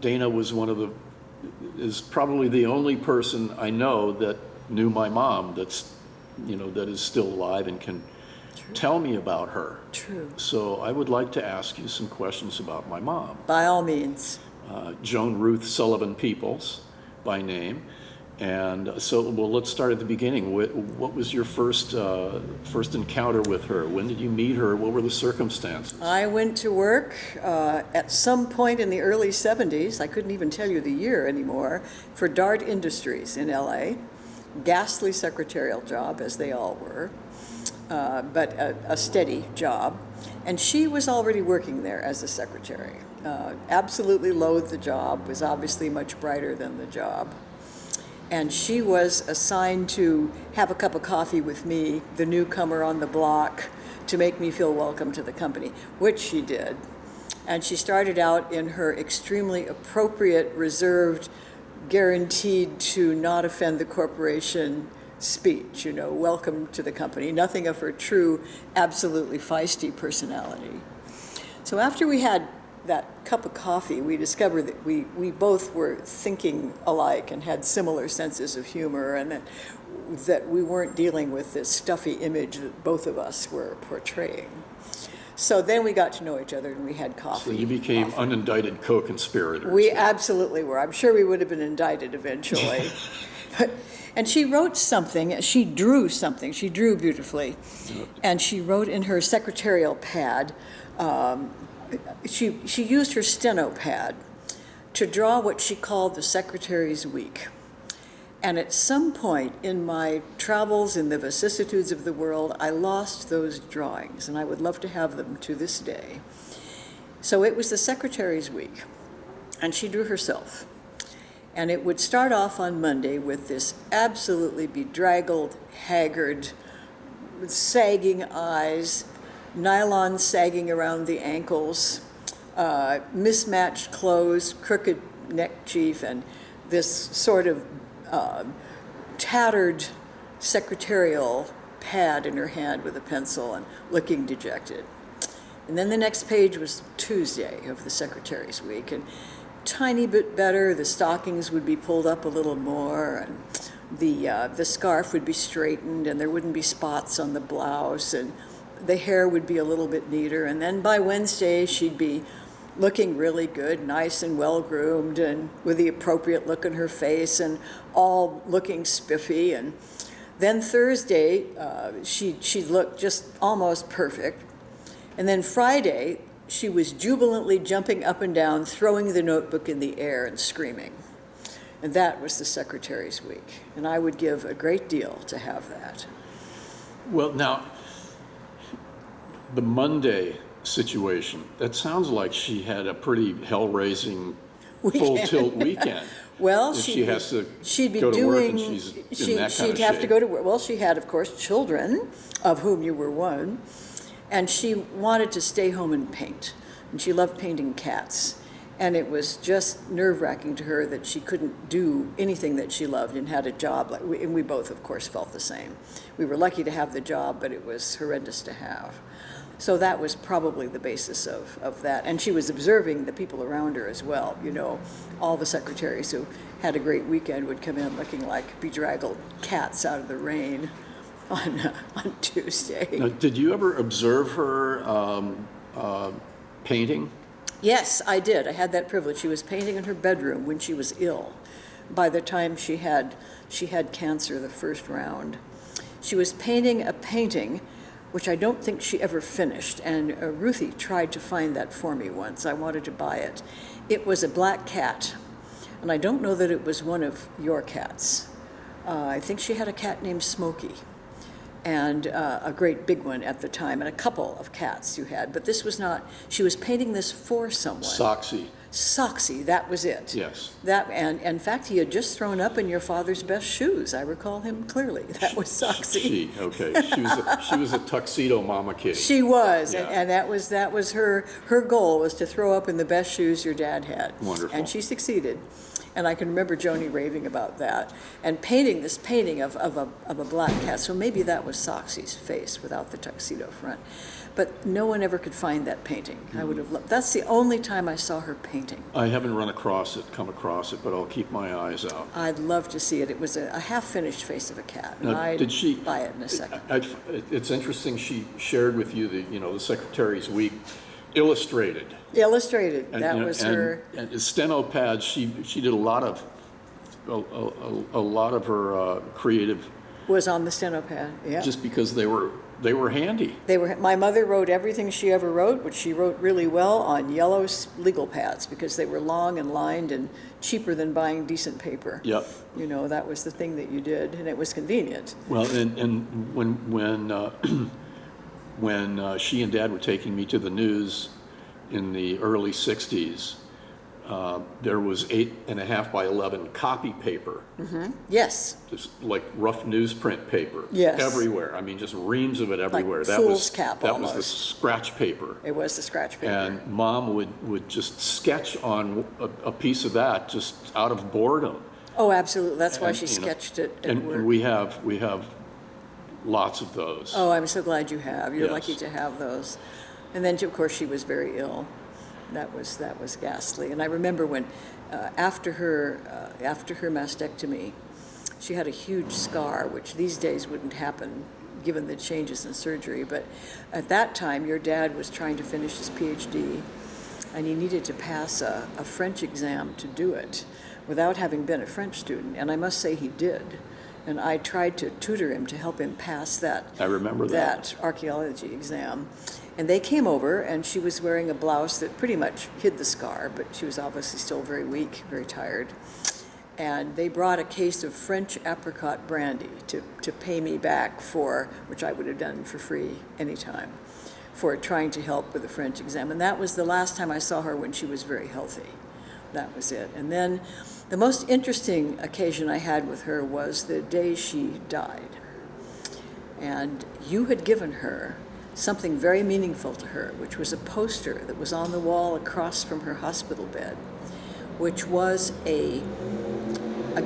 Dana was is probably the only person I know that knew my mom that is still alive and can tell me about her. True. So I would like to ask you some questions about my mom. By all means. Joan Ruth Sullivan Peeples by name. And so, well, let's start at the beginning. What was your first encounter with her? When did you meet her? What were the circumstances? I went to work at some point in the early 70s, I couldn't even tell you the year anymore, for Dart Industries in LA. Ghastly secretarial job, as they all were, but a steady job. And she was already working there as a secretary. Absolutely loathed the job, was obviously much brighter than the job. And she was assigned to have a cup of coffee with me, the newcomer on the block, to make me feel welcome to the company, which she did. And she started out in her extremely appropriate, reserved, guaranteed to not offend the corporation speech, welcome to the company, nothing of her true, absolutely feisty personality. So after we had that cup of coffee, we discovered that we both were thinking alike and had similar senses of humor, and that we weren't dealing with this stuffy image that both of us were portraying. So then we got to know each other and we had coffee. So you became unindicted co-conspirators. We absolutely were. I'm sure we would have been indicted eventually. And she wrote something, she drew beautifully, and she wrote in her secretarial pad, she used her steno pad to draw what she called the Secretary's Week. And at some point in my travels in the vicissitudes of the world, I lost those drawings, and I would love to have them to this day. So it was the Secretary's Week, and she drew herself. And it would start off on Monday with this absolutely bedraggled, haggard, sagging eyes, nylon sagging around the ankles, mismatched clothes, crooked neck chief, and this sort of tattered secretarial pad in her hand with a pencil and looking dejected. And then the next page was Tuesday of the Secretary's Week, and tiny bit better, the stockings would be pulled up a little more, and the scarf would be straightened, and there wouldn't be spots on the blouse, and the hair would be a little bit neater. And then by Wednesday, she'd be looking really good, nice and well-groomed, and with the appropriate look on her face, and all looking spiffy. And then Thursday, she'd look just almost perfect. And then Friday, she was jubilantly jumping up and down, throwing the notebook in the air and screaming. And that was the Secretary's Week. And I would give a great deal to have that. Well, now, the Monday situation, that sounds like she had a pretty hell-raising, full-tilt weekend. Well, she'd have to she'd be go to doing, work and she's in that kind of she'd have shape. to go to work. Well, she had, of course, children, of whom you were one, and she wanted to stay home and paint. And she loved painting cats. And it was just nerve-wracking to her that she couldn't do anything that she loved and had a job. And we both, of course, felt the same. We were lucky to have the job, but it was horrendous to have. So that was probably the basis of that. And she was observing the people around her as well. All the secretaries who had a great weekend would come in looking like bedraggled cats out of the rain on Tuesday. Now, did you ever observe her painting? Yes, I did. I had that privilege. She was painting in her bedroom when she was ill. By the time she had cancer the first round. She was painting a painting which I don't think she ever finished, and Ruthie tried to find that for me once. I wanted to buy it. It was a black cat, and I don't know that it was one of your cats. I think she had a cat named Smokey, and a great big one at the time, and a couple of cats you had, but this was not, she was painting this for someone. Soxy, that was it. Yes. And in fact, he had just thrown up in your father's best shoes. I recall him clearly. That was Soxy. Okay. She was a tuxedo mama kid. She was, yeah. and that was her goal, was to throw up in the best shoes your dad had. Wonderful. And she succeeded. And I can remember Joni raving about that and painting this painting of a black cat. So maybe that was Soxy's face without the tuxedo front. But no one ever could find that painting. I would have loved. That's the only time I saw her painting. I haven't come across it, but I'll keep my eyes out. I'd love to see it. It was a half-finished face of a cat. And Now, I'd did she buy it in a second. It's interesting. She shared with you the Secretary's Week illustrated. Illustrated. And, That was her. And steno pads. She did a lot of her creative. Was on the steno pad. Yeah. Just because they were handy. My mother wrote everything she ever wrote, but she wrote really well on yellow legal pads because they were long and lined and cheaper than buying decent paper. Yep. That was the thing that you did, and it was convenient. Well, and when she and Dad were taking me to the news in the early '60s, there was 8.5 by 11 copy paper. Mm-hmm. Yes. Just like rough newsprint paper. Yes. Everywhere. I mean, just reams of it everywhere. Like fool's cap that almost. was the scratch paper. It was the scratch paper. And Mom would just sketch on a piece of that just out of boredom. Oh, absolutely. That's why And, she sketched it at And work. we have lots of those. Oh, I'm so glad you have. You're Yes. lucky to have those. And then, of course, she was very ill. That was ghastly. And I remember when, after her mastectomy, she had a huge scar, which these days wouldn't happen given the changes in surgery. But at that time, your dad was trying to finish his PhD, and he needed to pass a French exam to do it without having been a French student. And I must say he did. And I tried to tutor him to help him pass that. I remember that Archaeology exam. And they came over, and she was wearing a blouse that pretty much hid the scar, but she was obviously still very weak, very tired. And they brought a case of French apricot brandy to pay me back for, which I would have done for free anytime, for trying to help with the French exam. And that was the last time I saw her when she was very healthy. That was it. And then the most interesting occasion I had with her was the day she died. And you had given her something very meaningful to her, which was a poster that was on the wall across from her hospital bed, which was a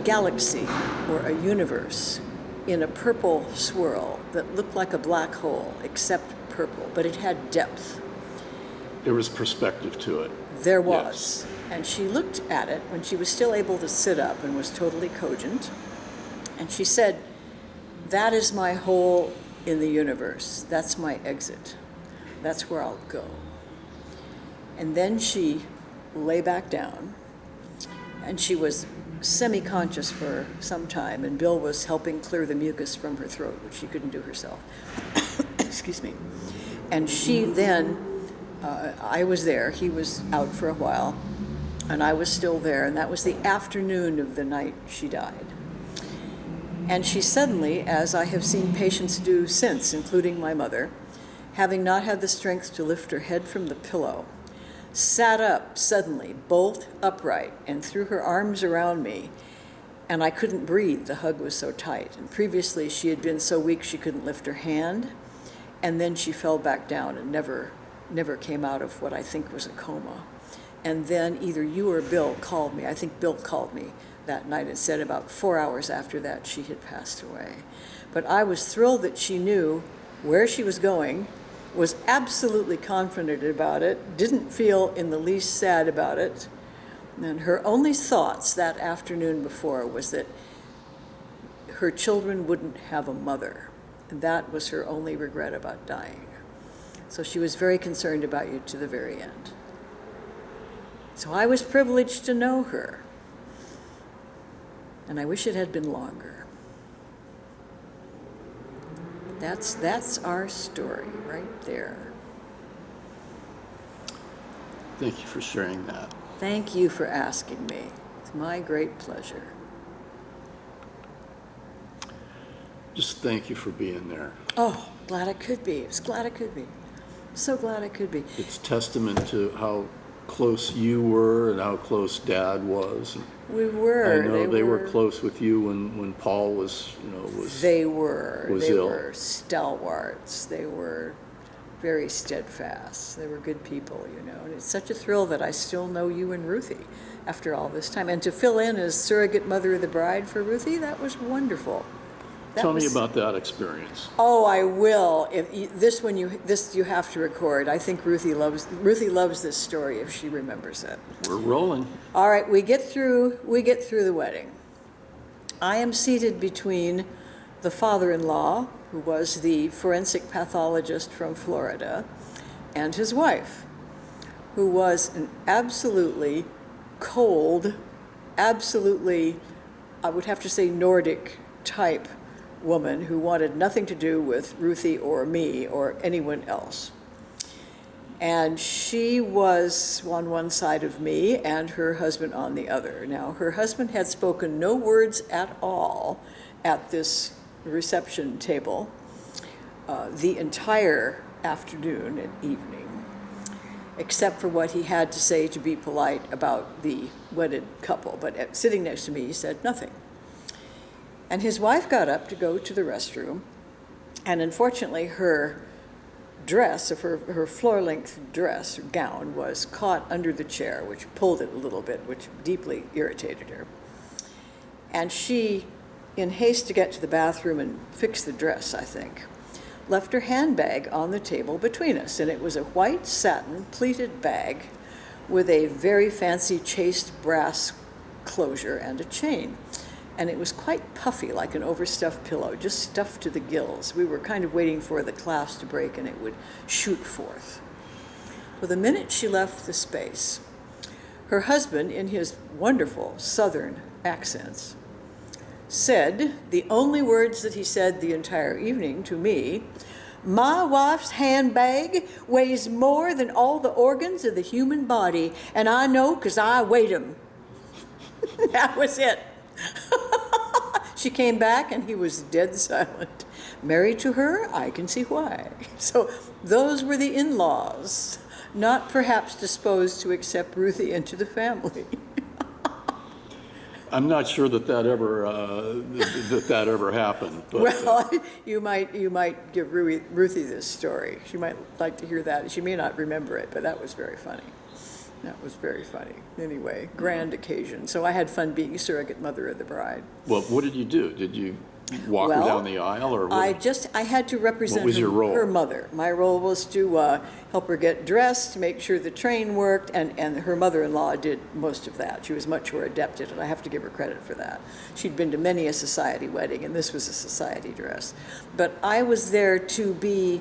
galaxy or a universe in a purple swirl that looked like a black hole, except purple, but it had depth. There was perspective to it. There was. Yes. And she looked at it when she was still able to sit up and was totally cogent, and she said, "That is my hole in the universe. That's my exit. That's where I'll go." And then she lay back down, and she was semi-conscious for some time, and Bill was helping clear the mucus from her throat, which she couldn't do herself. Excuse me. And she then, I was there, he was out for a while, and I was still there, and that was the afternoon of the night she died. And she suddenly, as I have seen patients do since, including my mother, having not had the strength to lift her head from the pillow, sat up suddenly, bolt upright, and threw her arms around me, and I couldn't breathe. The hug was so tight. And previously she had been so weak she couldn't lift her hand, and then she fell back down and never came out of what I think was a coma. And then either you or Bill called me. I think Bill called me that night and said about 4 hours after that she had passed away. But I was thrilled that she knew where she was going, was absolutely confident about it, didn't feel in the least sad about it. And her only thoughts that afternoon before was that her children wouldn't have a mother. And that was her only regret about dying. So she was very concerned about you to the very end. So I was privileged to know her. And I wish it had been longer. That's our story right there. Thank you for sharing that. Thank you for asking me. It's my great pleasure. Just thank you for being there. Oh, glad I could be. I was glad I could be. So glad I could be. It's testament to how close you were and how close Dad was. We were. I know they were close with you when Paul was, They were. was They ill. were stalwarts. They were very steadfast. They were good people, you know. And it's such a thrill that I still know you and Ruthie after all this time. And to fill in as surrogate mother of the bride for Ruthie, that was wonderful. Tell me about that experience. Oh, I will. If you, this you have to record. I think Ruthie loves this story if she remembers it. We're rolling. All right, we get through the wedding. I am seated between the father-in-law, who was the forensic pathologist from Florida, and his wife, who was an absolutely cold, absolutely, I would have to say, Nordic type woman who wanted nothing to do with Ruthie or me or anyone else. And she was on one side of me and her husband on the other. Now, her husband had spoken no words at all at this reception table the entire afternoon and evening, except for what he had to say to be polite about the wedded couple. But sitting next to me, he said nothing. And his wife got up to go to the restroom, and unfortunately her dress, her floor-length dress, or gown, was caught under the chair, which pulled it a little bit, which deeply irritated her. And she, in haste to get to the bathroom and fix the dress, I think, left her handbag on the table between us, and it was a white satin pleated bag with a very fancy chased brass closure and a chain. And it was quite puffy, like an overstuffed pillow, just stuffed to the gills. We were kind of waiting for the clasp to break and it would shoot forth. Well, the minute she left the space, her husband, in his wonderful Southern accents, said, the only words that he said the entire evening to me, "My wife's handbag weighs more than all the organs of the human body, and I know 'cause I weighed 'em." That was it. She came back and he was dead silent. Married to her, I can see why. So those were the in-laws, not perhaps disposed to accept Ruthie into the family. I'm not sure that ever happened. But, Well, you might give Ruthie this story. She might like to hear that. She may not remember it, but that was very funny. That was very funny. Anyway, grand occasion. So I had fun being surrogate mother of the bride. well, what did you do? Did you walk her down the aisle, or what? I had to represent What was your role? her mother. My role was to help her get dressed, make sure the train worked, and her mother-in-law did most of that. She was much more adept at it. I have to give her credit for that. She'd been to many a society wedding, and this was a society dress. But I was there to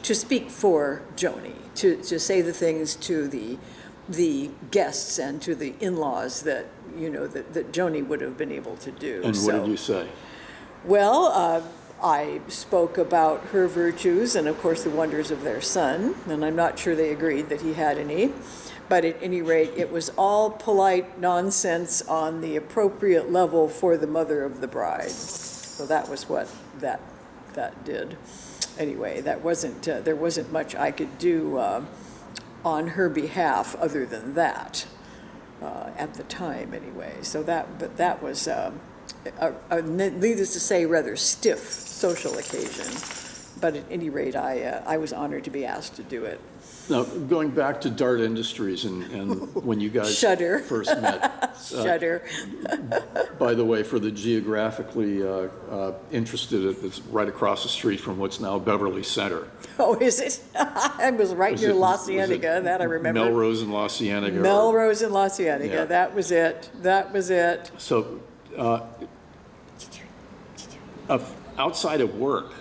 speak for Joni, to say the things to the guests and to the in-laws that that Joni would have been able to do. And what did you say? Well, I spoke about her virtues and, of course, the wonders of their son, and I'm not sure they agreed that he had any. But at any rate, it was all polite nonsense on the appropriate level for the mother of the bride. So that was what that did. Anyway, there wasn't much I could do on her behalf other than that at the time, anyway. So that was. Needless to say, rather stiff social occasion, but at any rate, I was honored to be asked to do it. Now, going back to Dart Industries and when you guys Shudder. first met. Shudder. By the way, for the geographically interested, it's right across the street from what's now Beverly Center. Oh, is it? I was right near La Cienega, that I remember. Melrose and La Cienega. Melrose and La Cienega, Yeah. That was it. So, outside of work,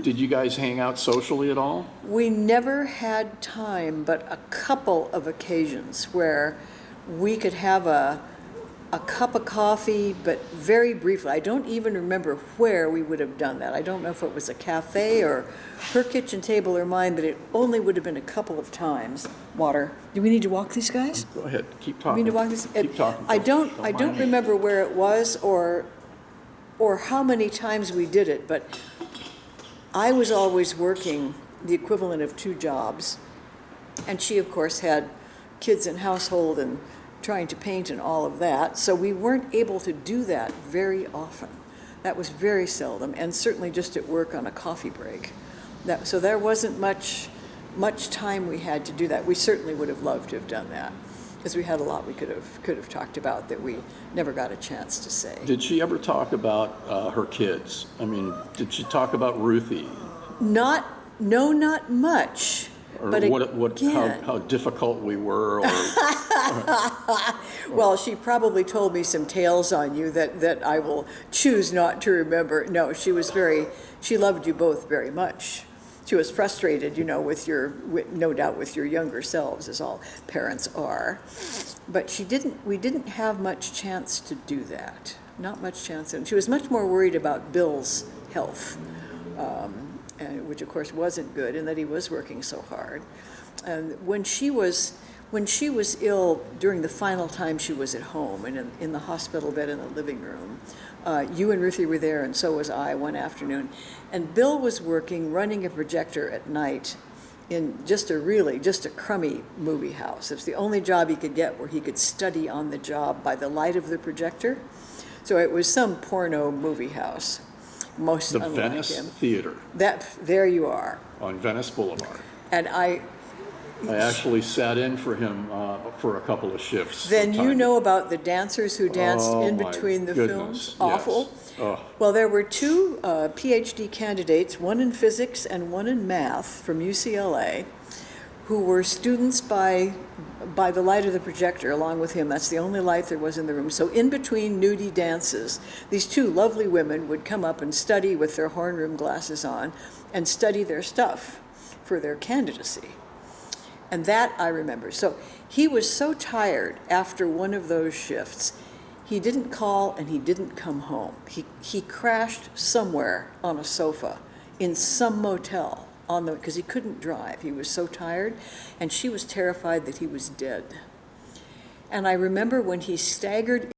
did you guys hang out socially at all? We never had time, but a couple of occasions where we could have a cup of coffee, but very briefly. I don't even remember where we would have done that. I don't know if it was a cafe or her kitchen table or mine, but it only would have been a couple of times. Water. Do we need to walk these guys? Go ahead, keep Do talking. we need to walk these? Keep talking. I don't remember where it was or how many times we did it, but I was always working the equivalent of 2 jobs, and she, of course, had kids and household and trying to paint and all of that, so we weren't able to do that very often. That was very seldom, and certainly just at work on a coffee break. So there wasn't much much time we had to do that. We certainly would have loved to have done that, because we had a lot we could have talked about that we never got a chance to say. Did she ever talk about her kids? I mean, did she talk about Ruthie? Not much. Or But again, how difficult we were? Or, well, she probably told me some tales on you that I will choose not to remember. No, she loved you both very much. She was frustrated, you know, no doubt with your younger selves, as all parents are. But we didn't have much chance to do that. Not much chance. And she was much more worried about Bill's health, which of course wasn't good, and that he was working so hard. And when she was ill, during the final time she was at home and in the hospital bed in the living room, you and Ruthie were there, and so was I one afternoon. And Bill was working, running a projector at night in just a crummy movie house. It was the only job he could get where he could study on the job by the light of the projector. So it was some porno movie house. Most the unlike Venice him. Theater. There you are. On Venice Boulevard. And I actually sat in for him for a couple of shifts. Then you know about the dancers who danced in my between the goodness, films? Awful. yes. Oh. Well, there were two PhD candidates, one in physics and one in math from UCLA, who were students by the light of the projector along with him. That's the only light there was in the room. So in between nudie dances, these two lovely women would come up and study with their horn rim glasses on and study their stuff for their candidacy. And that I remember. So he was so tired after one of those shifts, he didn't call and he didn't come home. He crashed somewhere on a sofa in some motel because he couldn't drive. He was so tired, and she was terrified that he was dead. And I remember when he staggered